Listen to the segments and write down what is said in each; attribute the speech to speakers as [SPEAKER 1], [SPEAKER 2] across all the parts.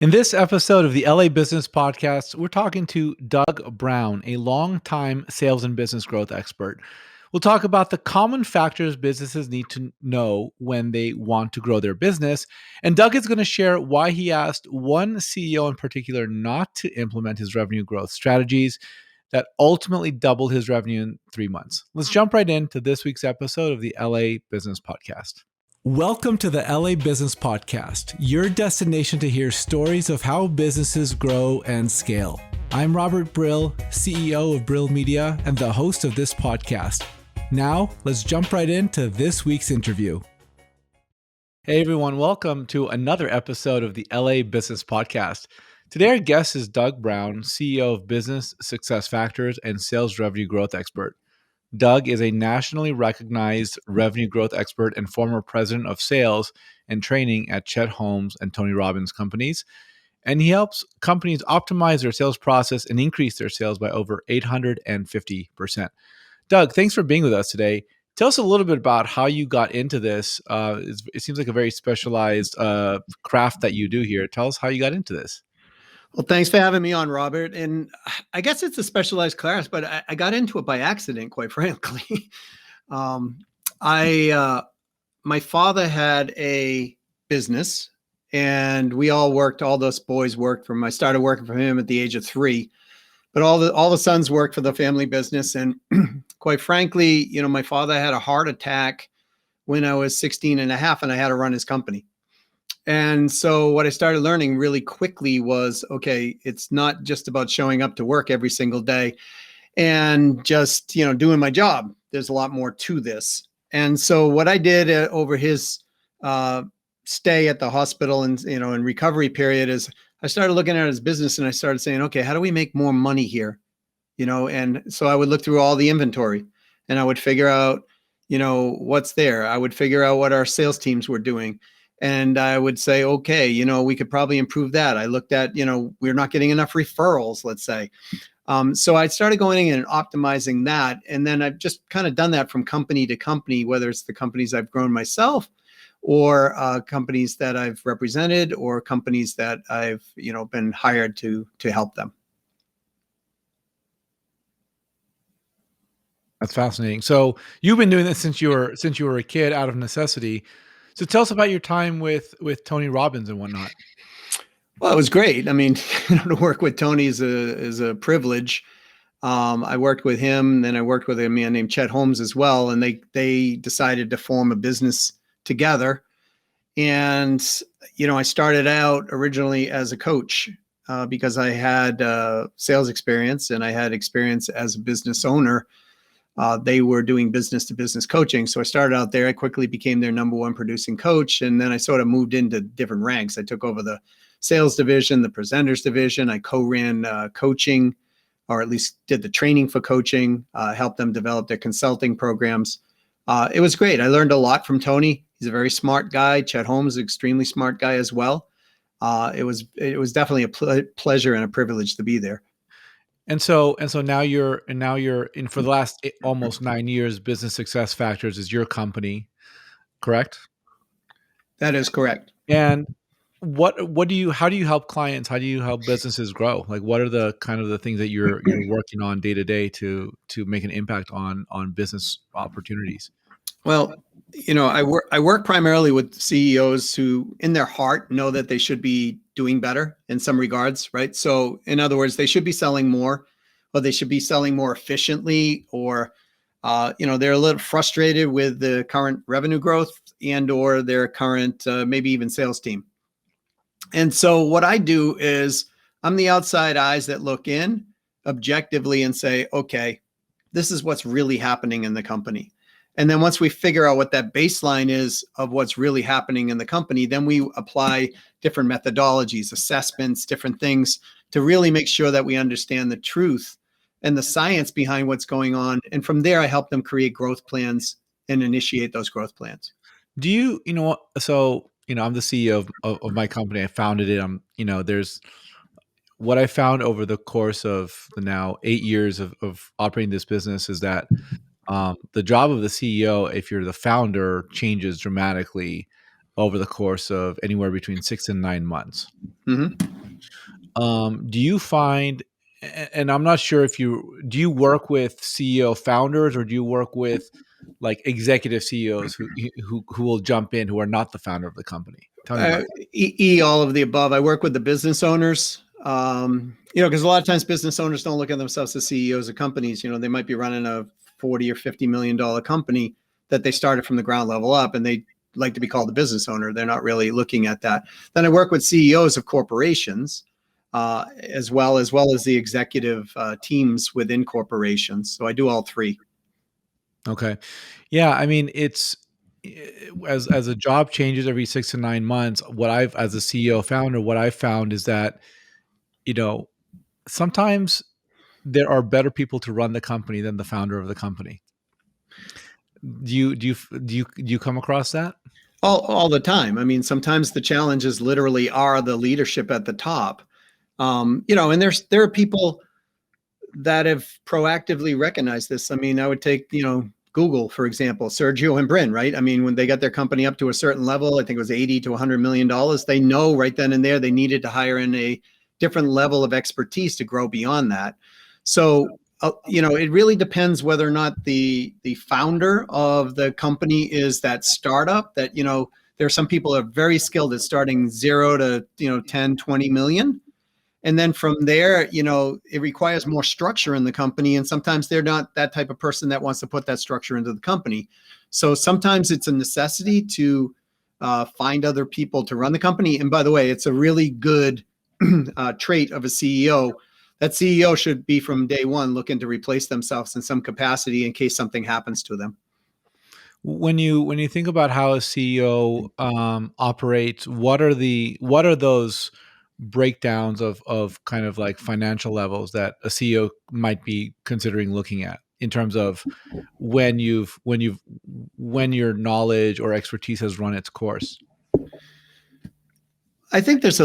[SPEAKER 1] In this episode of the LA Business Podcast, we're talking to Doug Brown, a longtime sales and business growth expert. We'll talk about the common factors businesses need to know when they want to grow their business. And Doug is going to share why he asked one CEO in particular not to implement his revenue growth strategies that ultimately doubled his revenue in 3 months. Let's jump right into this week's episode of the LA Business Podcast. Welcome to the LA Business Podcast, your destination to hear stories of how businesses grow and scale. I'm Robert Brill, CEO of Brill Media and the host of this podcast. Now, let's jump right into this week's interview. Hey everyone, welcome to another episode of the LA Business Podcast. Today our guest is Doug Brown, CEO of Business Success Factors and Sales Revenue Growth Expert. Doug is a nationally recognized revenue growth expert and former president of sales and training at Chet Holmes and Tony Robbins companies. And he helps companies optimize their sales process and increase their sales by over 850%. Doug, thanks for being with us today. Tell us a little bit about how you got into this. It seems like a very specialized craft that you do here. Tell us how you got into this.
[SPEAKER 2] Well, thanks for having me on, Robert. And I guess it's a specialized class, but I got into it by accident, quite frankly. My father had a business, and we all those boys worked for him. I started working for him at the age of 3, but all the sons worked for the family business. And quite frankly, my father had a heart attack when I was 16 and a half, and I had to run his company. And so what I started learning really quickly was, okay, it's not just about showing up to work every single day and just, doing my job. There's a lot more to this. And so what I did over his stay at the hospital and, in recovery period is I started looking at his business and I started saying, okay, how do we make more money here? And so I would look through all the inventory and I would figure out, what's there. I would figure out what our sales teams were doing. And I would say, okay, we could probably improve that. I looked at, we're not getting enough referrals, let's say. So I started going in and optimizing that. And then I've just kind of done that from company to company, whether it's the companies I've grown myself or companies that I've represented or companies that I've, been hired to help them.
[SPEAKER 1] That's fascinating. So you've been doing this since you were a kid out of necessity. So tell us about your time with Tony Robbins and whatnot.
[SPEAKER 2] Well, it was great. I mean, to work with Tony is a privilege. I worked with him, then I worked with a man named Chet Holmes as well, and they decided to form a business together. And I started out originally as a coach because I had sales experience and I had experience as a business owner. They were doing business to business coaching. So I started out there. I quickly became their number one producing coach. And then I sort of moved into different ranks. I took over the sales division, the presenters division. I co-ran coaching, or at least did the training for coaching, helped them develop their consulting programs. It was great. I learned a lot from Tony. He's a very smart guy. Chet Holmes, an extremely smart guy as well. It was definitely a pleasure and a privilege to be there.
[SPEAKER 1] And so now you're in for the last almost 9 years. Business Success Factors is your company, correct?
[SPEAKER 2] That is correct.
[SPEAKER 1] And how do you help clients? How do you help businesses grow? Like, what are the kind of the things that you're working on day to day to make an impact on business opportunities?
[SPEAKER 2] Well, I work primarily with CEOs who, in their heart, know that they should be doing better in some regards, right? So, in other words, they should be selling more, or they should be selling more efficiently, or they're a little frustrated with the current revenue growth and/or their current maybe even sales team. And so, what I do is I'm the outside eyes that look in objectively and say, okay, this is what's really happening in the company. And then once we figure out what that baseline is of what's really happening in the company, then we apply different methodologies, assessments, different things to really make sure that we understand the truth and the science behind what's going on. And from there, I help them create growth plans and initiate those growth plans.
[SPEAKER 1] Do you, so, I'm the CEO of my company. I founded it. There's what I found over the course of the now 8 years of operating this business is that the job of the CEO, if you're the founder, changes dramatically over the course of anywhere between 6 and 9 months.
[SPEAKER 2] Mhm.
[SPEAKER 1] Do you find, and I'm not sure if do you work with CEO founders, or do you work with like executive CEOs who will jump in, who are not the founder of the company? Tell me about that.
[SPEAKER 2] All of the above. I work with the business owners. Because a lot of times business owners don't look at themselves as CEOs of companies. They might be running a 40 or $50 million company that they started from the ground level up, and they like to be called a business owner. They're not really looking at that. Then I work with CEOs of corporations, as well as the executive teams within corporations. So I do all three.
[SPEAKER 1] Okay. Yeah, I mean, it's as a job changes every 6 to 9 months, as a CEO founder, what I've found is that, you know, sometimes there are better people to run the company than the founder of the company. Do you come across that?
[SPEAKER 2] All the time. I mean, sometimes the challenges literally are the leadership at the top. And there are people that have proactively recognized this. I mean, I would take, Google, for example, Sergio and Brin, right? I mean, when they got their company up to a certain level, I think it was 80 to $100 million, they know right then and there they needed to hire in a different level of expertise to grow beyond that. So, it really depends whether or not the founder of the company is that startup that, there are some people that are very skilled at starting 0 to, 10, 20 million. And then from there, it requires more structure in the company. And sometimes they're not that type of person that wants to put that structure into the company. So sometimes it's a necessity to find other people to run the company. And by the way, it's a really good trait of a CEO. That CEO should be from day one looking to replace themselves in some capacity in case something happens to them.
[SPEAKER 1] When you think about how a CEO operates, what are those breakdowns of kind of like financial levels that a CEO might be considering looking at in terms of when your knowledge or expertise has run its course?
[SPEAKER 2] I think there's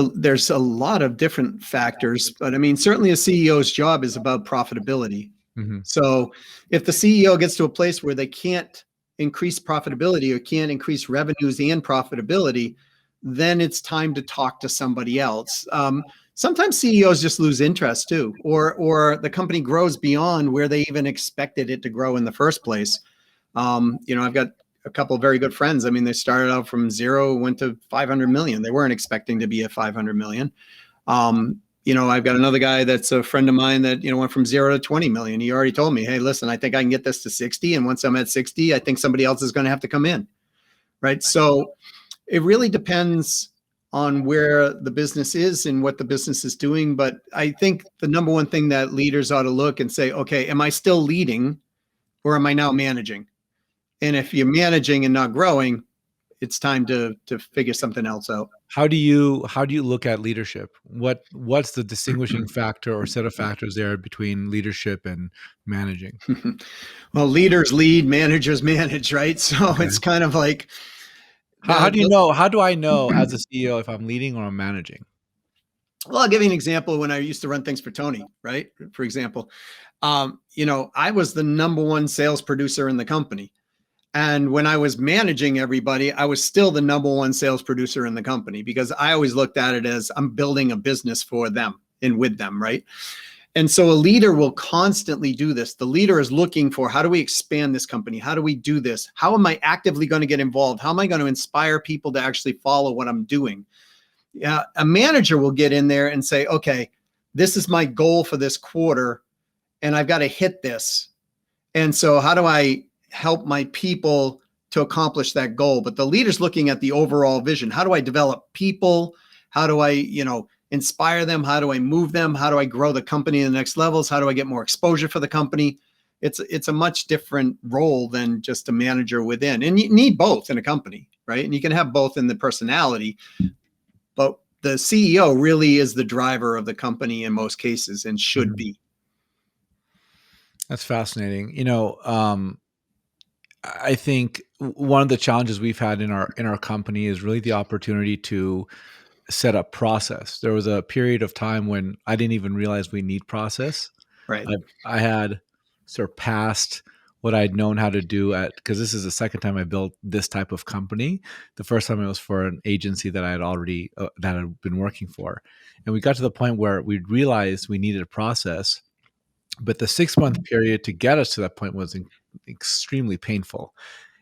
[SPEAKER 2] a lot of different factors, but I mean, certainly a CEO's job is about profitability.
[SPEAKER 1] Hmm.
[SPEAKER 2] So if the CEO gets to a place where they can't increase profitability or can't increase revenues and profitability, then it's time to talk to somebody else. Sometimes CEOs just lose interest too, or the company grows beyond where they even expected it to grow in the first place. I've got a couple of very good friends. I mean, they started out from 0, went to 500 million. They weren't expecting to be at 500 million. I've got another guy that's a friend of mine that, went from 0 to 20 million. He already told me, hey, listen, I think I can get this to 60. And once I'm at 60, I think somebody else is going to have to come in. Right. So it really depends on where the business is and what the business is doing. But I think the number one thing that leaders ought to look and say, okay, am I still leading or am I now managing? And if you're managing and not growing, it's time to figure something else out.
[SPEAKER 1] How do you look at leadership? What's the distinguishing factor or set of factors there between leadership and managing?
[SPEAKER 2] Well, leaders lead, managers manage, right? So
[SPEAKER 1] Okay.
[SPEAKER 2] it's kind of like
[SPEAKER 1] How
[SPEAKER 2] the,
[SPEAKER 1] do you know? How do I know as a CEO if I'm leading or I'm managing?
[SPEAKER 2] well, I'll give you an example. When I used to run things for Tony, right? For example, I was the number one sales producer in the company. And when I was managing everybody, I was still the number one sales producer in the company because I always looked at it as I'm building a business for them and with them, right? And so a leader will constantly do this. The leader is looking for, how do we expand this company? How do we do this? How am I actively going to get involved? How am I going to inspire people to actually follow what I'm doing? Yeah, a manager will get in there and say, okay, this is my goal for this quarter, and I've got to hit this. And so how do I help my people to accomplish that goal? But the leader's looking at the overall vision. How do I develop people? How do I, inspire them? How do I move them? How do I grow the company in the next levels? How do I get more exposure for the company? It's a much different role than just a manager within. And you need both in a company, right? And you can have both in the personality, but the CEO really is the driver of the company in most cases and should
[SPEAKER 1] Mhm.
[SPEAKER 2] be.
[SPEAKER 1] That's fascinating. I think one of the challenges we've had in our company is really the opportunity to set up process. There was a period of time when I didn't even realize we need process.
[SPEAKER 2] Right.
[SPEAKER 1] I had surpassed what I'd known how to do because this is the second time I built this type of company. The first time it was for an agency that I had already that I'd been working for, and we got to the point where we realized we needed a process, but the 6-month period to get us to that point was extremely painful.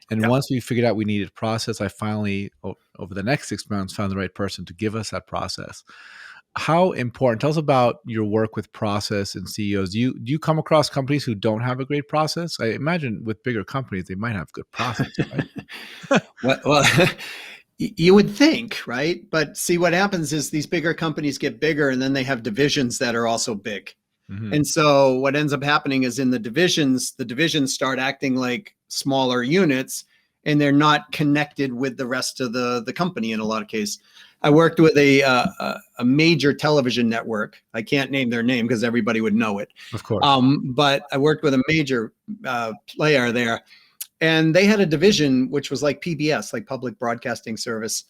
[SPEAKER 1] And
[SPEAKER 2] Yep.
[SPEAKER 1] once we figured out we needed process, I finally, over the next 6 months, found the right person to give us that process. How important? Tell us about your work with process and CEOs. Do you come across companies who don't have a great process? I imagine with bigger companies, they might have good process, right?
[SPEAKER 2] Well, you would think, right? But see, what happens is these bigger companies get bigger and then they have divisions that are also big.
[SPEAKER 1] Hmm.
[SPEAKER 2] And so what ends up happening is in the divisions start acting like smaller units and they're not connected with the rest of the company in a lot of cases. I worked with a major television network. I can't name their name because everybody would know it.
[SPEAKER 1] Of course.
[SPEAKER 2] But I worked with a major player there, and they had a division which was like PBS, like public broadcasting service,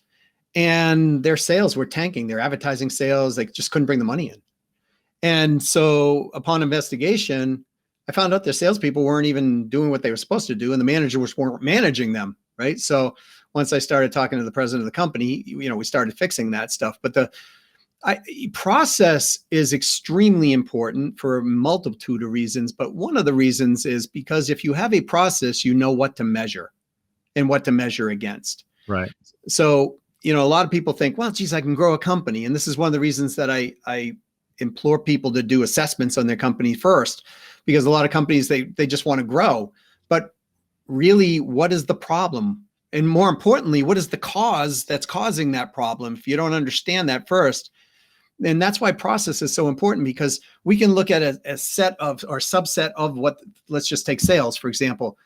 [SPEAKER 2] and their sales were tanking. Their advertising sales, they just couldn't bring the money in. And so upon investigation, I found out their salespeople weren't even doing what they were supposed to do, and the managers weren't managing them, right? So once I started talking to the president of the company, we started fixing that stuff. But the process is extremely important for a multitude of reasons. But one of the reasons is because if you have a process, you know what to measure and what to measure against.
[SPEAKER 1] Right.
[SPEAKER 2] So, a lot of people think, well, geez, I can grow a company. And this is one of the reasons that I implore people to do assessments on their company first, because a lot of companies, they just want to grow. But really, what is the problem? And more importantly, what is the cause that's causing that problem? If you don't understand that first, and that's why process is so important, because we can look at a set of or subset of what, let's just take sales, for example,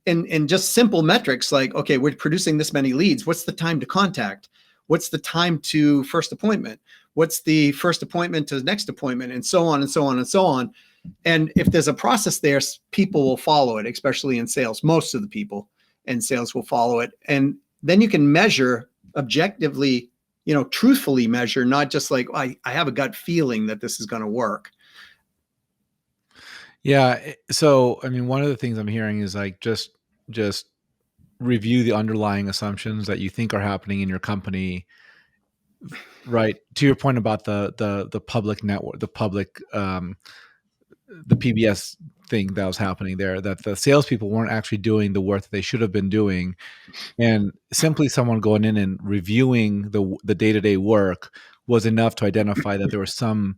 [SPEAKER 2] and just simple metrics like, okay, we're producing this many leads. What's the time to contact? What's the time to first appointment? What's the first appointment to the next appointment? And so on and so on and so on. And if there's a process there, people will follow it, especially in sales. Most of the people in sales will follow it. And then you can measure objectively, truthfully measure, not just like, I have a gut feeling that this is going to work.
[SPEAKER 1] Yeah. So, I mean, one of the things I'm hearing is like just review the underlying assumptions that you think are happening in your company. Right. To your point about the public network, the PBS thing that was happening there, that the salespeople weren't actually doing the work that they should have been doing, and simply someone going in and reviewing the day-to-day work was enough to identify that there was some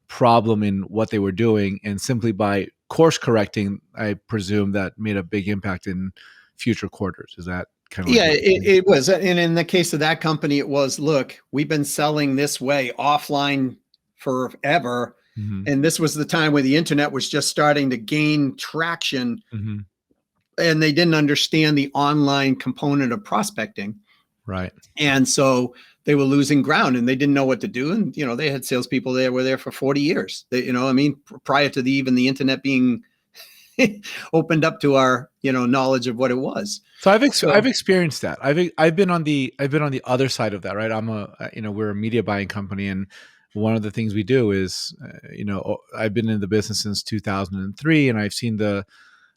[SPEAKER 1] problem in what they were doing, and simply by course correcting, I presume that made a big impact in future quarters. Is that kind of like
[SPEAKER 2] Yeah, it was. And in the case of that company, it was, look, we've been selling this way offline forever.
[SPEAKER 1] Mhm.
[SPEAKER 2] And this was the time where the internet was just starting to gain traction,
[SPEAKER 1] Mhm.
[SPEAKER 2] and they didn't understand the online component of prospecting.
[SPEAKER 1] Right.
[SPEAKER 2] And so they were losing ground and they didn't know what to do. And, they had salespeople there were there for 40 years. Prior to even the internet being opened up to our, knowledge of what it was.
[SPEAKER 1] So I've experienced that. I've been on the other side of that, right? We're a media buying company, and one of the things we do is, I've been in the business since 2003, and I've seen the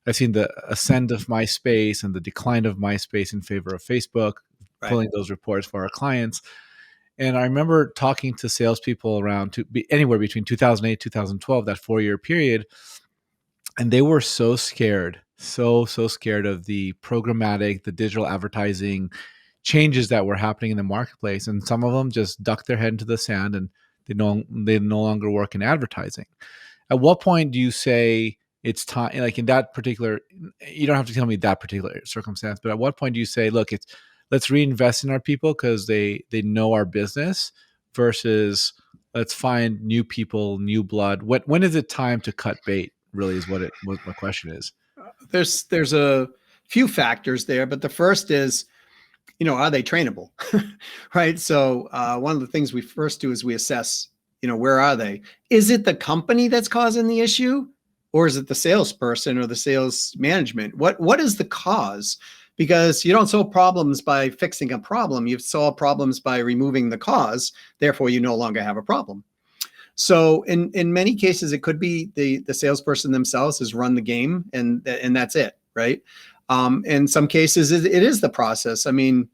[SPEAKER 1] ascent of MySpace and the decline of MySpace in favor of Facebook,
[SPEAKER 2] Right.
[SPEAKER 1] pulling those reports for our clients. And I remember talking to salespeople anywhere between 2008, 2012, that 4-year period, and they were so scared, so scared of the programmatic, the digital advertising changes that were happening in the marketplace. And some of them just ducked their head into the sand, and they no longer work in advertising. At what point do you say it's time, like in that particular, you don't have to tell me that particular circumstance, but at what point do you say, look, let's reinvest in our people because they know our business, versus let's find new people, new blood? When is it time to cut bait, really, is what my question is.
[SPEAKER 2] There's a few factors there, but the first is, are they trainable? Right. So one of the things we first do is we assess, where are they? Is it the company that's causing the issue, or is it the salesperson or the sales management? What is the cause? Because you don't solve problems by fixing a problem. You solve problems by removing the cause. Therefore, you no longer have a problem. So in many cases, it could be the salesperson themselves has run the game, and that's it, right? In some cases, it is the process. I mean,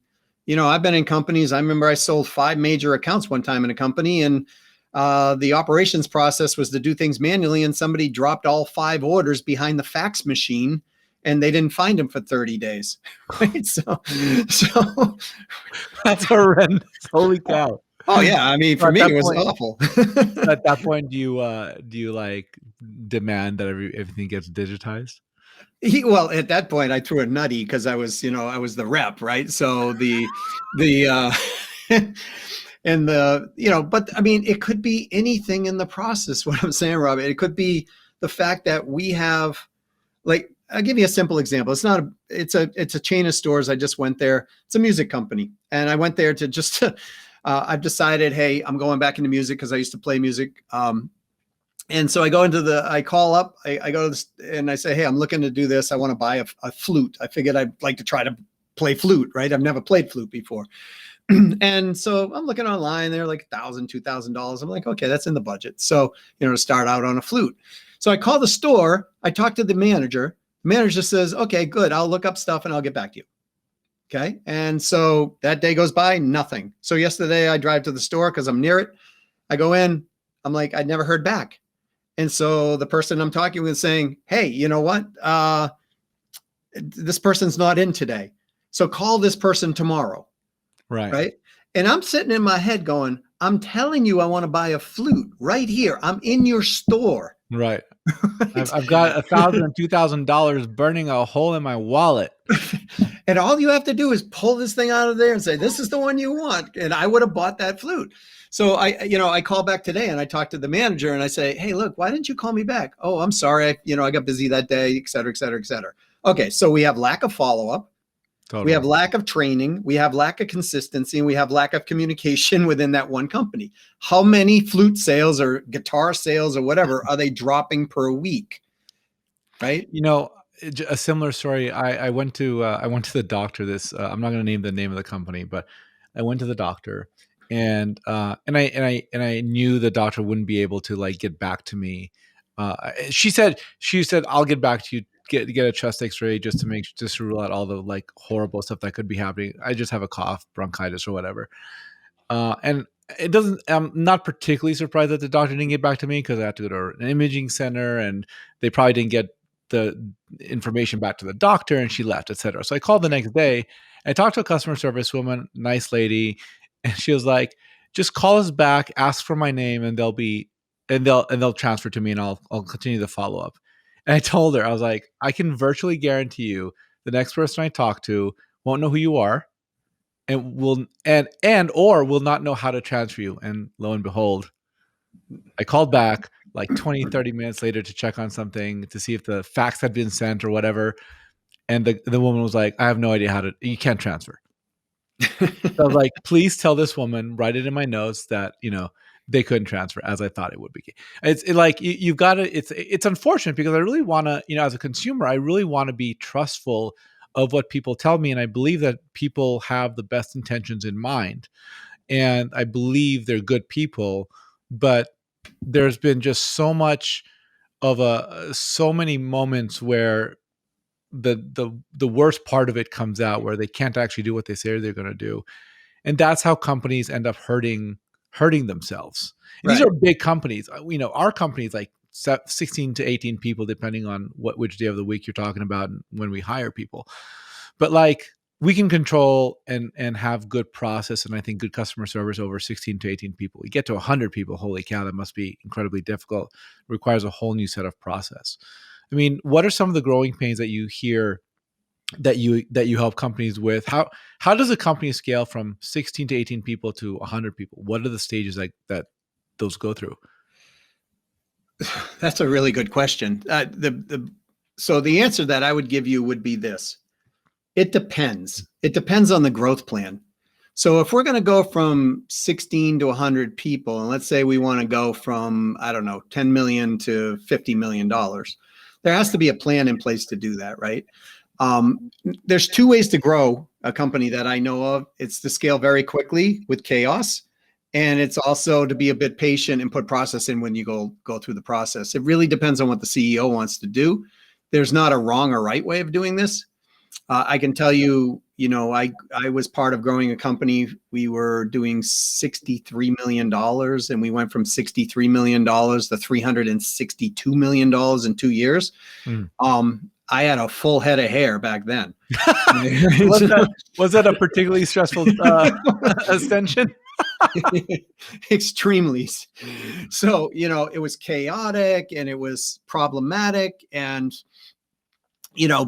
[SPEAKER 2] I've been in companies. I remember I sold 5 major accounts one time in a company, and the operations process was to do things manually, and somebody dropped all 5 orders behind the fax machine, and they didn't find them for 30 days. Right? So
[SPEAKER 1] That's horrendous. Holy cow.
[SPEAKER 2] oh yeah, I mean,
[SPEAKER 1] So
[SPEAKER 2] for
[SPEAKER 1] at
[SPEAKER 2] me,
[SPEAKER 1] that
[SPEAKER 2] it was
[SPEAKER 1] point,
[SPEAKER 2] awful.
[SPEAKER 1] at that point, do you like demand that everything gets digitized?
[SPEAKER 2] Well, at that point, I threw a nutty because I was the rep, right? So the and but I mean, it could be anything in the process. What I'm saying, Rob, it could be the fact that we have, like, I'll give you a simple example. It's a chain of stores. I just went there. It's a music company, and I went there to just. I've decided, hey, I'm going back into music because I used to play music. And so I call up, I go to this, and I say, hey, I'm looking to do this. I want to buy a flute. I figured I'd like to try to play flute, right? I've never played flute before. And so I'm looking online, they're like $1,000, $2,000. I'm like, okay, that's in the budget. So, to start out on a flute. So I call the store, I talk to the manager. The manager says, okay, good. I'll look up stuff and I'll get back to you. Okay. And so that day goes by, nothing. So yesterday I drive to the store because I'm near it. I go in, I'm like, I never heard back. And so the person I'm talking with is saying, hey, you know what? This person's not in today. So call this person tomorrow.
[SPEAKER 1] Right.
[SPEAKER 2] Right. And I'm sitting in my head going, I'm telling you, I want to buy a flute right here. I'm in your store.
[SPEAKER 1] Right.
[SPEAKER 2] Right?
[SPEAKER 1] I've got $1,000 and $2,000 burning a hole in my wallet.
[SPEAKER 2] And all you have to do is pull this thing out of there and say, this is the one you want. And I would have bought that flute. So I call back today and I talk to the manager and I say, hey, look, why didn't you call me back? Oh, I'm sorry. I got busy that day, et cetera, et cetera, et cetera. Okay. So we have lack of follow-up.
[SPEAKER 1] Totally.
[SPEAKER 2] We have lack of training. We have lack of consistency, and we have lack of communication within that one company. How many flute sales or guitar sales or whatever are they dropping per week? Right.
[SPEAKER 1] A similar story. I went to the doctor. I'm not going to name the name of the company, but I went to the doctor, and I knew the doctor wouldn't be able to like get back to me. She said I'll get back to you. Get a chest X-ray just to rule out all the like horrible stuff that could be happening. I just have a cough, bronchitis, or whatever. And it doesn't. I'm not particularly surprised that the doctor didn't get back to me because I had to go to an imaging center, and they probably didn't get the information back to the doctor, and she left, etc. So I called the next day. I talked to a customer service woman, nice lady, and she was like, "Just call us back, ask for my name, and they'll transfer to me, and I'll continue the follow up." And I told her, I was like, "I can virtually guarantee you, the next person I talk to won't know who you are, and will not know how to transfer you." And lo and behold, I called back like 20, 30 minutes later to check on something to see if the fax had been sent or whatever. And the woman was like, I have no idea you can't transfer. So I was like, please tell this woman, write it in my notes that, they couldn't transfer as I thought it would be. You've got to, it's unfortunate because I really want to, as a consumer, I really want to be trustful of what people tell me. And I believe that people have the best intentions in mind. And I believe they're good people, but there's been just so many moments where the worst part of it comes out where they can't actually do what they say they're going to do, and that's how companies end up hurting themselves. And these
[SPEAKER 2] Right.
[SPEAKER 1] are big companies. Our company is like 16 to 18 people, depending on which day of the week you're talking about and when we hire people. But like, we can control and have good process, and I think good customer service over 16 to 18 people. You get to 100 people, holy cow, that must be incredibly difficult. It requires a whole new set of process. I mean, what are some of the growing pains that you hear that you help companies with? How does a company scale from 16 to 18 people to 100 people? What are the stages that those go through?
[SPEAKER 2] That's a really good question. So the answer that I would give you would be this. It depends. It depends on the growth plan. So if we're going to go from 16 to 100 people, and let's say we want to go from, I don't know, 10 million to $50 million, there has to be a plan in place to do that, right? There's 2 ways to grow a company that I know of. It's to scale very quickly with chaos, And it's also to be a bit patient and put process in when you go through the process. It really depends on what the CEO wants to do. There's not a wrong or right way of doing this. I can tell you, I was part of growing a company. We were doing $63 million, and we went from $63 million to $362 million in 2 years.
[SPEAKER 1] Mm.
[SPEAKER 2] I had a full head of hair back then.
[SPEAKER 1] Was that a particularly stressful ascension?
[SPEAKER 2] Extremely. So, it was chaotic and it was problematic. And,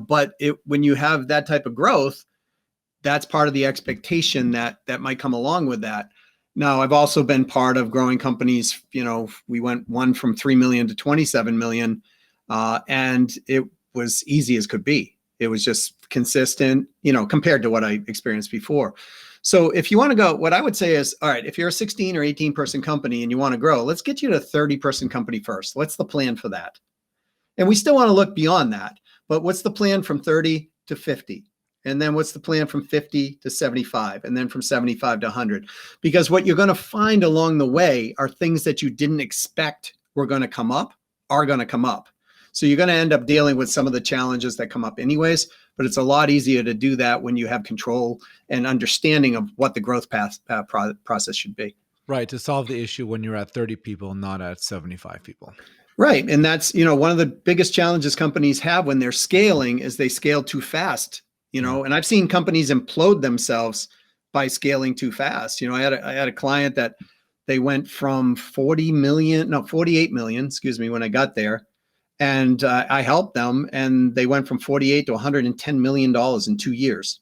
[SPEAKER 2] but when you have that type of growth, that's part of the expectation that might come along with that. Now, I've also been part of growing companies. We went one from 3 million to 27 million, and it was easy as could be. It was just consistent, compared to what I experienced before. So if you want to go, what I would say is, all right, if you're a 16 or 18 person company and you want to grow, let's get you to a 30 person company first. What's the plan for that? And we still want to look beyond that, but what's the plan from 30 to 50? And then what's the plan from 50 to 75? And then from 75 to 100? Because what you're going to find along the way are things that you didn't expect were going to come up, are going to come up. So you're going to end up dealing with some of the challenges that come up anyways, but it's a lot easier to do that when you have control and understanding of what the growth path process should be.
[SPEAKER 1] Right, to solve the issue when you're at 30 people, not at 75 people.
[SPEAKER 2] Right. And that's, one of the biggest challenges companies have when they're scaling is they scale too fast, and I've seen companies implode themselves by scaling too fast. I had a client that they went from 48 million, when I got there. And I helped them, and they went from 48 to $110 million in 2 years.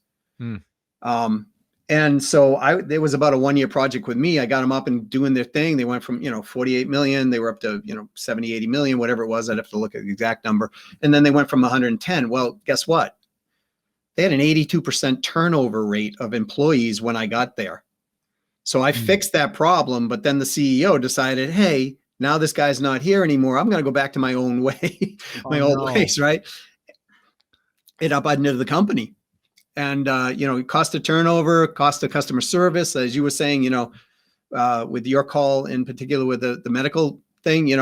[SPEAKER 2] And so there was about a 1-year project with me. I got them up and doing their thing. They went from, 48 million. They were up to, 70, 80 million, whatever it was. I'd have to look at the exact number. And then they went from 110. Well, guess what? They had an 82% turnover rate of employees when I got there. So I fixed that problem. But then the CEO decided, hey, now this guy's not here anymore. I'm going to go back to my own way, old ways, right? It upended the company. And, cost of turnover, cost of customer service, as you were saying, with your call in particular with the medical thing,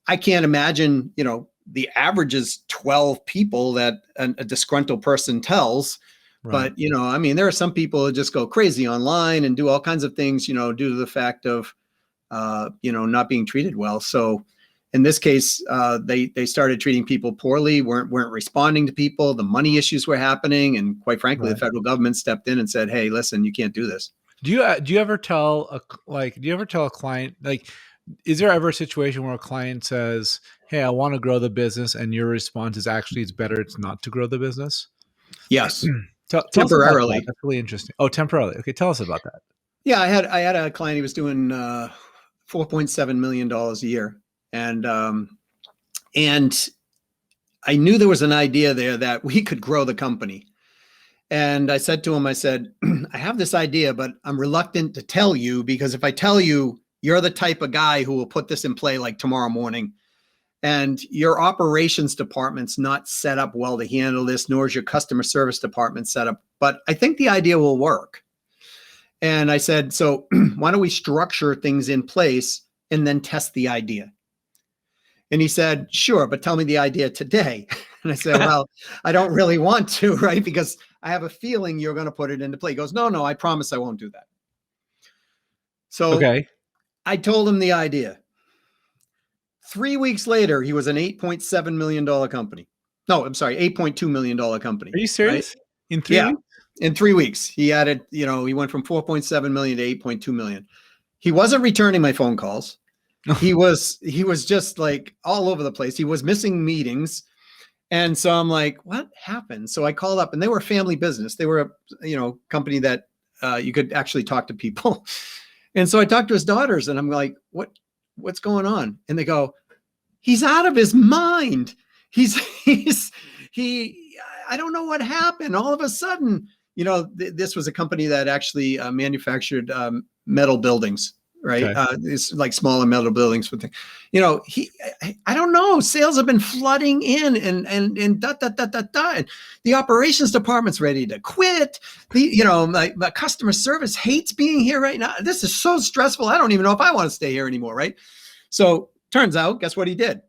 [SPEAKER 2] I can't imagine, the average is 12 people that a disgruntled person tells. Right. But, there are some people that just go crazy online and do all kinds of things, due to the fact of, not being treated well. So in this case, they started treating people poorly, weren't responding to people. The money issues were happening. And quite frankly, the federal government stepped in and said, hey, listen, you can't do this.
[SPEAKER 1] Do you ever tell a client, like, is there ever a situation where a client says, hey, I want to grow the business, and your response is actually, it's better it's not to grow the business?
[SPEAKER 2] Yes.
[SPEAKER 1] Temporarily. That's really interesting. Oh, temporarily. Okay. Tell us about that.
[SPEAKER 2] Yeah. I had a client, he was doing $4.7 million a year. And I knew there was an idea there that we could grow the company. And I said to him, I have this idea, but I'm reluctant to tell you, because if I tell you, you're the type of guy who will put this in play like tomorrow morning. And your operations department's not set up well to handle this, nor is your customer service department set up. But I think the idea will work. And I said, so why don't we structure things in place and then test the idea? And he said, sure, but tell me the idea today. And I said, well, I don't really want to, right? Because I have a feeling you're going to put it into play. He goes, no, I promise I won't do that. So I told him the idea. 3 weeks later, he was an $8.7 million company. No, I'm sorry, $8.2 million company.
[SPEAKER 1] Are you serious? Right? In 3 weeks?
[SPEAKER 2] In 3 weeks, he added, he went from 4.7 million to 8.2 million. He wasn't returning my phone calls. He was just like all over the place. He was missing meetings. And so I'm like, what happened? So I called up, and they were a family business. They were a, company that you could actually talk to people. And so I talked to his daughters, and I'm like, what's going on? And they go, he's out of his mind. I don't know what happened. All of a sudden, this was a company that actually manufactured metal buildings. right?
[SPEAKER 1] Okay.
[SPEAKER 2] It's like smaller metal buildings with, I don't know. Sales have been flooding in, and dot dot dot dot dot. And the operations department's ready to quit. My customer service hates being here right now. This is so stressful. I don't even know if I want to stay here anymore, right? So turns out, guess what he did?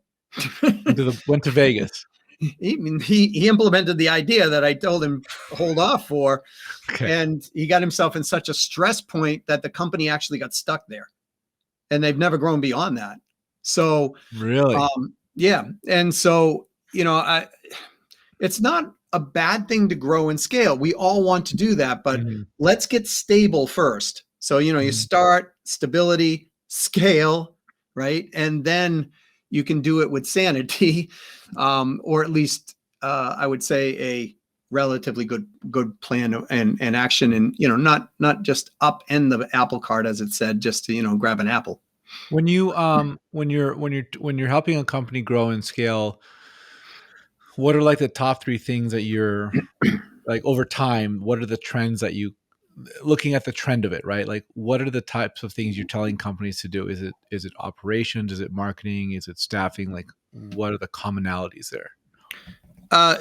[SPEAKER 1] Went to Vegas.
[SPEAKER 2] He implemented the idea that I told him to hold off for.
[SPEAKER 1] Okay.
[SPEAKER 2] And he got himself in such a stress point that the company actually got stuck there, and they've never grown beyond that. So,
[SPEAKER 1] Really?
[SPEAKER 2] yeah. And so, it's not a bad thing to grow and scale. We all want to do that, but let's get stable first. So, you start stability, scale, right? And then you can do it with sanity, or at least I would say a relatively good plan and action, and not just upend the apple cart, as it said, just to grab an apple.
[SPEAKER 1] When you when you're helping a company grow and scale, what are like the top 3 things that you're like over time? What are the trends that you looking at the trend of it, right? Like, what are the types of things you're telling companies to do? Is it operations? Is it marketing? Is it staffing? Like, what are the commonalities there?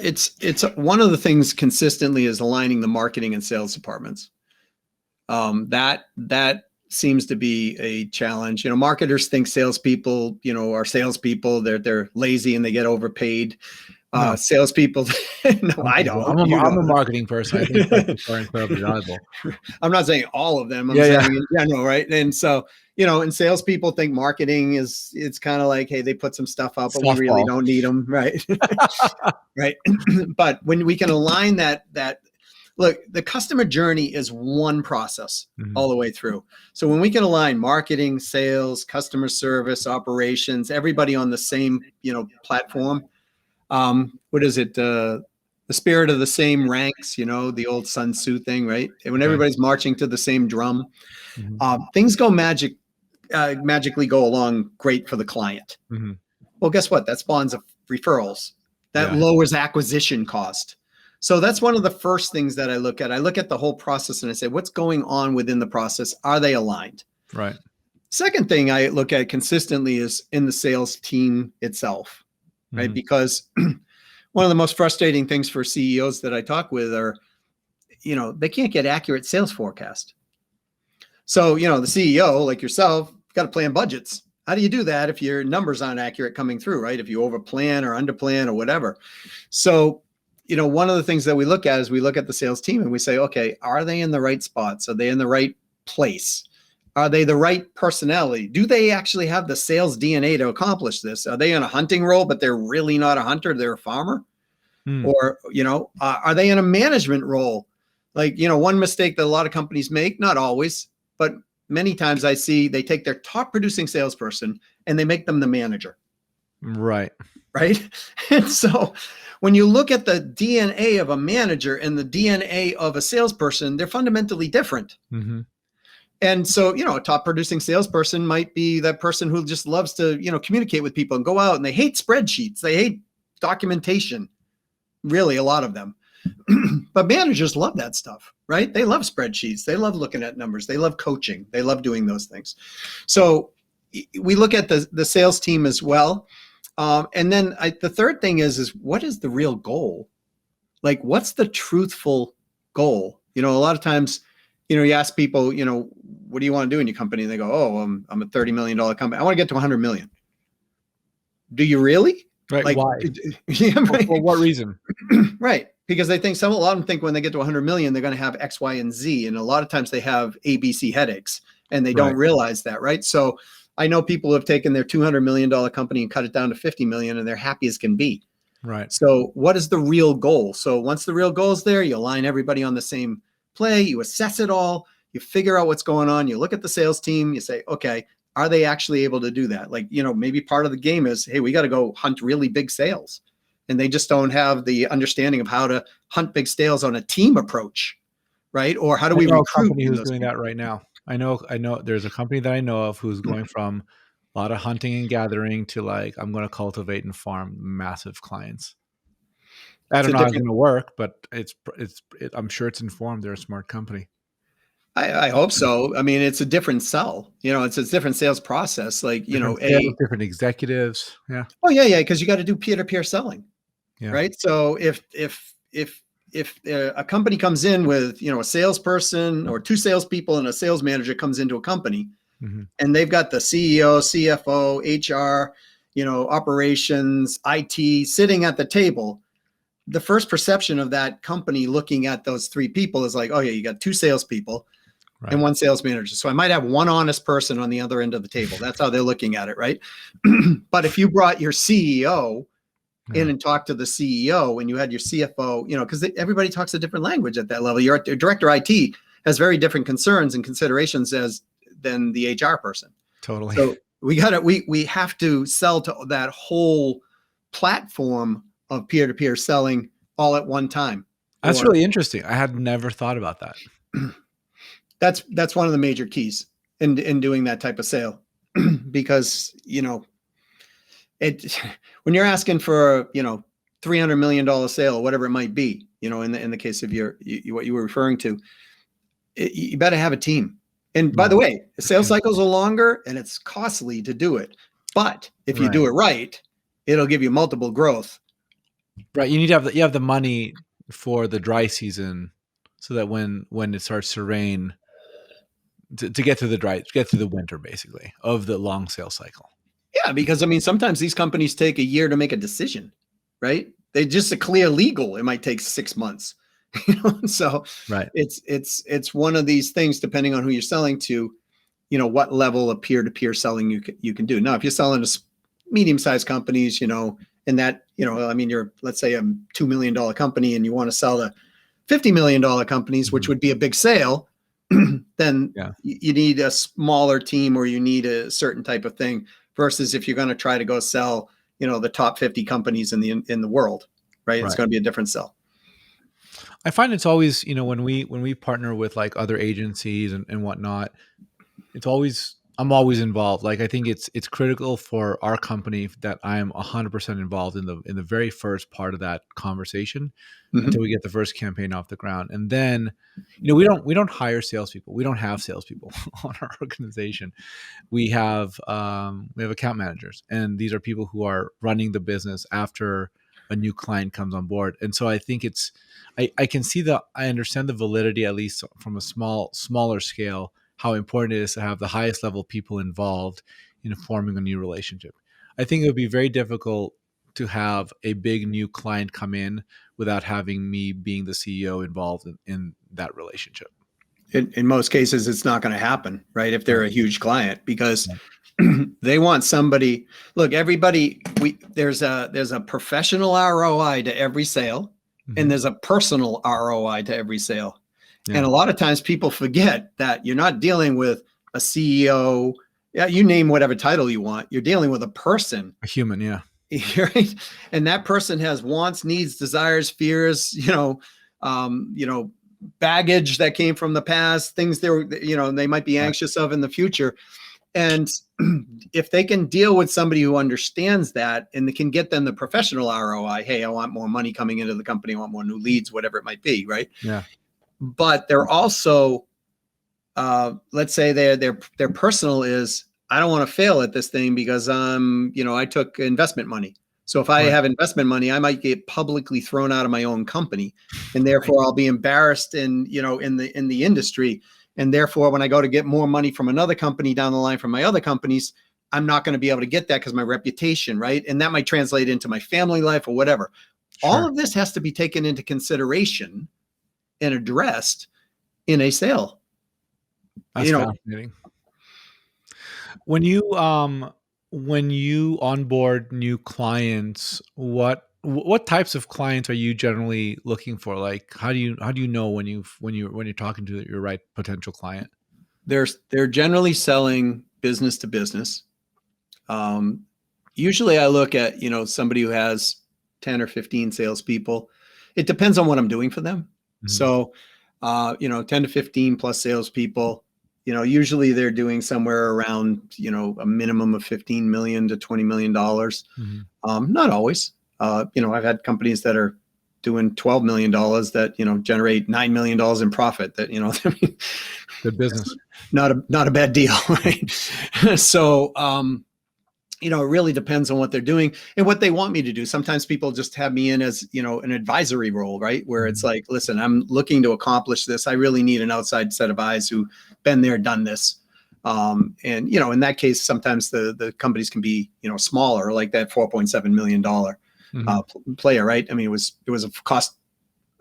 [SPEAKER 2] It's one of the things consistently is aligning the marketing and sales departments. That seems to be a challenge. Marketers think salespeople, are salespeople. They're lazy and they get overpaid.
[SPEAKER 1] No.
[SPEAKER 2] Salespeople, no, I don't.
[SPEAKER 1] I'm a marketing person. I think that's incredibly valuable.
[SPEAKER 2] I'm not saying all of them. I'm saying in general, right? And so, and salespeople think marketing it's kind of like, hey, they put some stuff out, but we really don't need them, right? Right. But when we can align that, look, the customer journey is one process all the way through. So when we can align marketing, sales, customer service, operations, everybody on the same, platform. What is it? The spirit of the same ranks, the old Sun Tzu thing, right? And when everybody's marching to the same drum, things go magically go along great for the client. Well, guess what? That spawns referrals. That lowers acquisition cost. So that's one of the first things that I look at. I look at the whole process and I say, what's going on within the process? Are they aligned?
[SPEAKER 1] Right.
[SPEAKER 2] Second thing I look at consistently is in the sales team itself, right? Because one of the most frustrating things for CEOs that I talk with are, they can't get accurate sales forecast. So, the CEO like yourself got to plan budgets. How do you do that if your numbers aren't accurate coming through, right? If you overplan or underplan or whatever. So, one of the things that we look at is we look at the sales team and we say, okay, are they in the right spots? Are they in the right place? Are they the right personality? Do they actually have the sales DNA to accomplish this? Are they in a hunting role, but they're really not a hunter, they're a farmer? Or, are they in a management role? Like, one mistake that a lot of companies make, not always, but many times I see they take their top producing salesperson and they make them the manager.
[SPEAKER 1] Right.
[SPEAKER 2] Right. And so when you look at the DNA of a manager and the DNA of a salesperson, they're fundamentally different. And so, a top producing salesperson might be that person who just loves to, communicate with people and go out, and they hate spreadsheets. They hate documentation. Really, a lot of them. But managers love that stuff, right? They love spreadsheets. They love looking at numbers. They love coaching. They love doing those things. So we look at the sales team as well. And then the third thing is what is the real goal? Like, what's the truthful goal? A lot of times, you ask people, what do you want to do in your company? And they go, oh, I'm a $30 million company. I want to get to 100 million. Do you really?
[SPEAKER 1] Right.
[SPEAKER 2] Like,
[SPEAKER 1] why?
[SPEAKER 2] Right.
[SPEAKER 1] For what reason?
[SPEAKER 2] Right. Because they think a lot of them think when they get to 100 million, they're going to have X, Y, and Z. And a lot of times they have ABC headaches and they don't realize that. Right. So I know people who have taken their $200 million company and cut it down to 50 million and they're happy as can be.
[SPEAKER 1] Right.
[SPEAKER 2] So what is the real goal? So once the real goal is there, you align everybody on the same play, you assess it all, you figure out what's going on, you look at the sales team, you say, okay, are they actually able to do that? Like, maybe part of the game is, hey, we got to go hunt really big sales. And they just don't have the understanding of how to hunt big sales on a team approach, right? Or how do we recruit?
[SPEAKER 1] A company who's doing that right now. I know there's a company that I know of who's going from a lot of hunting and gathering to like, I'm going to cultivate and farm massive clients. I don't know how it's going to work, but I'm sure it's informed. They're a smart company.
[SPEAKER 2] I hope so. I mean, it's a different sell. It's a different sales process. Like,
[SPEAKER 1] Different sales, different executives. Yeah.
[SPEAKER 2] oh yeah, because you got to do peer-to-peer selling,
[SPEAKER 1] Yeah.
[SPEAKER 2] right? So if a company comes in with a salesperson or two salespeople and a sales manager comes into a company,
[SPEAKER 1] Mm-hmm.
[SPEAKER 2] and they've got the CEO, CFO, HR, operations, IT sitting at the table, the first perception of that company looking at those three people is like, oh yeah, you got two salespeople and
[SPEAKER 1] Right.
[SPEAKER 2] one sales manager. So I might have one honest person on the other end of the table. That's how they're looking at it, right? But if you brought your CEO in
[SPEAKER 1] Yeah.
[SPEAKER 2] and talked to the CEO and you had your CFO, because everybody talks a different language at that level. Your director IT has very different concerns and considerations than the HR person.
[SPEAKER 1] Totally.
[SPEAKER 2] So we have to sell to that whole platform of peer-to-peer selling all at one time.
[SPEAKER 1] That's
[SPEAKER 2] Or
[SPEAKER 1] really interesting. I had never thought about that.
[SPEAKER 2] that's one of the major keys in doing that type of sale. Because it when you're asking for $300 million sale, whatever it might be, in the case of what you were referring to, you better have a team. And by the way, the sales cycles are longer and it's costly to do it. But if you do it right, it'll give you multiple growth.
[SPEAKER 1] Right. You need to have the money for the dry season so that when it starts to rain, to get through the winter, basically, of the long sales cycle.
[SPEAKER 2] Yeah, because I mean, sometimes these companies take a year to make a decision, right? They just to clear legal, it might take 6 months. So
[SPEAKER 1] Right.
[SPEAKER 2] it's one of these things, depending on who you're selling to, what level of peer-to-peer selling you can do. Now, if you're selling to medium-sized companies, and that, I mean, you're, let's say, a $2 million company and you want to sell to $50 million companies, which would be a big sale, then you need a smaller team or you need a certain type of thing, versus if you're going to try to go sell, the top 50 companies in the world, right? It's going to be a different sell.
[SPEAKER 1] I find it's always, when we partner with like other agencies and whatnot, I'm always involved. Like, I think it's critical for our company that I am 100% involved in the very first part of that conversation until we get the first campaign off the ground. And then, we don't hire salespeople. We don't have salespeople on our organization. We have account managers, and these are people who are running the business after a new client comes on board. And so I think I can see I understand the validity, at least from a smaller scale, how important it is to have the highest level people involved in forming a new relationship. I think it would be very difficult to have a big new client come in without having me being the CEO involved in that relationship.
[SPEAKER 2] In most cases, it's not going to happen, right? If they're a huge client, because they want somebody. Look, everybody, there's a professional ROI to every sale, and there's a personal ROI to every sale. Yeah. And a lot of times people forget that you're not dealing with a CEO. Yeah, you name whatever title you want. You're dealing with a person,
[SPEAKER 1] a human. Yeah.
[SPEAKER 2] Right. And that person has wants, needs, desires, fears, baggage that came from the past, things they might be anxious of in the future. And if they can deal with somebody who understands that and they can get them the professional ROI, hey, I want more money coming into the company, I want more new leads, whatever it might be, right?
[SPEAKER 1] Yeah.
[SPEAKER 2] But they're also, let's say their personal is, I don't want to fail at this thing because I took investment money. So if I have investment money, I might get publicly thrown out of my own company, and therefore I'll be embarrassed in the industry. And therefore, when I go to get more money from another company down the line from my other companies, I'm not going to be able to get that because my reputation, right? And that might translate into my family life or whatever. Sure. All of this has to be taken into consideration and addressed in a sale.
[SPEAKER 1] That's fascinating. When you onboard new clients, what types of clients are you generally looking for? Like, how do you know when you're talking to your right potential client?
[SPEAKER 2] They're generally selling business to business. Usually I look at, somebody who has 10 or 15 salespeople. It depends on what I'm doing for them. So, 10 to 15 plus salespeople, usually they're doing somewhere around, a minimum of $15 million to $20 million. Not always. I've had companies that are doing $12 million that, generate $9 million in profit that,
[SPEAKER 1] Good business.
[SPEAKER 2] Not a bad deal, right? So, it really depends on what they're doing and what they want me to do. Sometimes people just have me in as, an advisory role, right? Where it's
[SPEAKER 1] Mhm.
[SPEAKER 2] like, listen, I'm looking to accomplish this. I really need an outside set of eyes who been there, done this. And, in that case, sometimes the companies can be, smaller, like that $4.7 million
[SPEAKER 1] Mhm.
[SPEAKER 2] player, right? I mean, it was a cost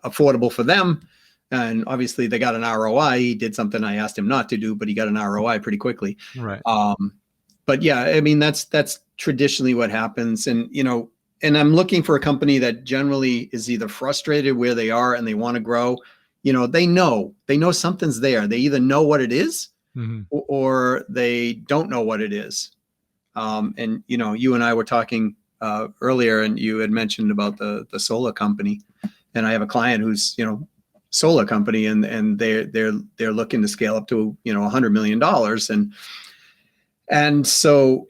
[SPEAKER 2] affordable for them. And obviously they got an ROI. He did something I asked him not to do, but he got an ROI pretty quickly.
[SPEAKER 1] Right.
[SPEAKER 2] But yeah, I mean, that's traditionally what happens. And, and I'm looking for a company that generally is either frustrated where they are and they want to grow. They know something's there. They either know what it is
[SPEAKER 1] Mhm.
[SPEAKER 2] or they don't know what it is. And, you and I were talking earlier and you had mentioned about the solar company. And I have a client who's, solar company and they're looking to scale up to, $100 million. And so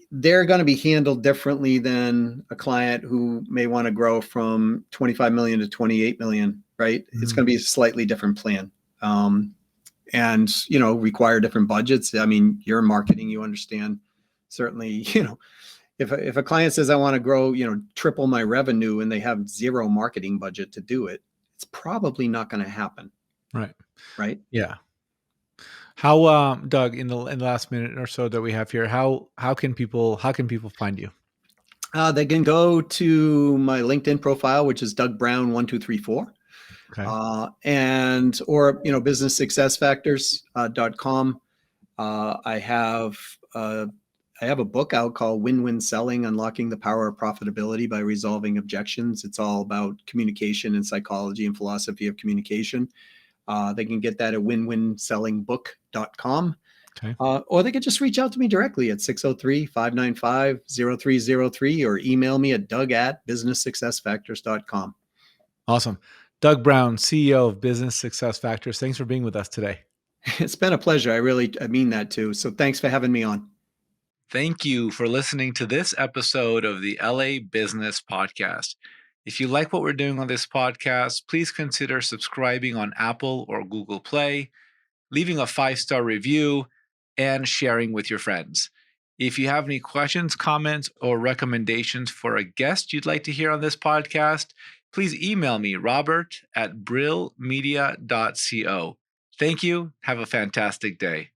[SPEAKER 2] they're going to be handled differently than a client who may want to grow from 25 million to 28 million, right? It's
[SPEAKER 1] Mhm.
[SPEAKER 2] going to be a slightly different plan. And, require different budgets. I mean, you're in marketing, you understand certainly, if a client says I want to grow, triple my revenue and they have zero marketing budget to do it, it's probably not going to happen,
[SPEAKER 1] Right.
[SPEAKER 2] right?
[SPEAKER 1] Yeah. How, Doug, in the last minute or so that we have here, how can people find you?
[SPEAKER 2] They can go to my LinkedIn profile, which is Doug Brown 1234,
[SPEAKER 1] Okay.
[SPEAKER 2] and or businesssuccessfactors.com. I have I have a book out called Win-Win Selling: Unlocking the Power of Profitability by Resolving Objections. It's all about communication and psychology and philosophy of communication. They can get that at winwinsellingbook.com.
[SPEAKER 1] Okay.
[SPEAKER 2] Or they could just reach out to me directly at 603-595-0303 or email me at doug@businesssuccessfactors.com.
[SPEAKER 1] Awesome. Doug Brown, CEO of Business Success Factors. Thanks for being with us today.
[SPEAKER 2] It's been a pleasure. I mean that too. So thanks for having me on.
[SPEAKER 1] Thank you for listening to this episode of the LA Business Podcast. If you like what we're doing on this podcast, please consider subscribing on Apple or Google Play, leaving a 5-star review, and sharing with your friends. If you have any questions, comments, or recommendations for a guest you'd like to hear on this podcast, please email me, robert@brillmedia.co. Thank you. Have a fantastic day.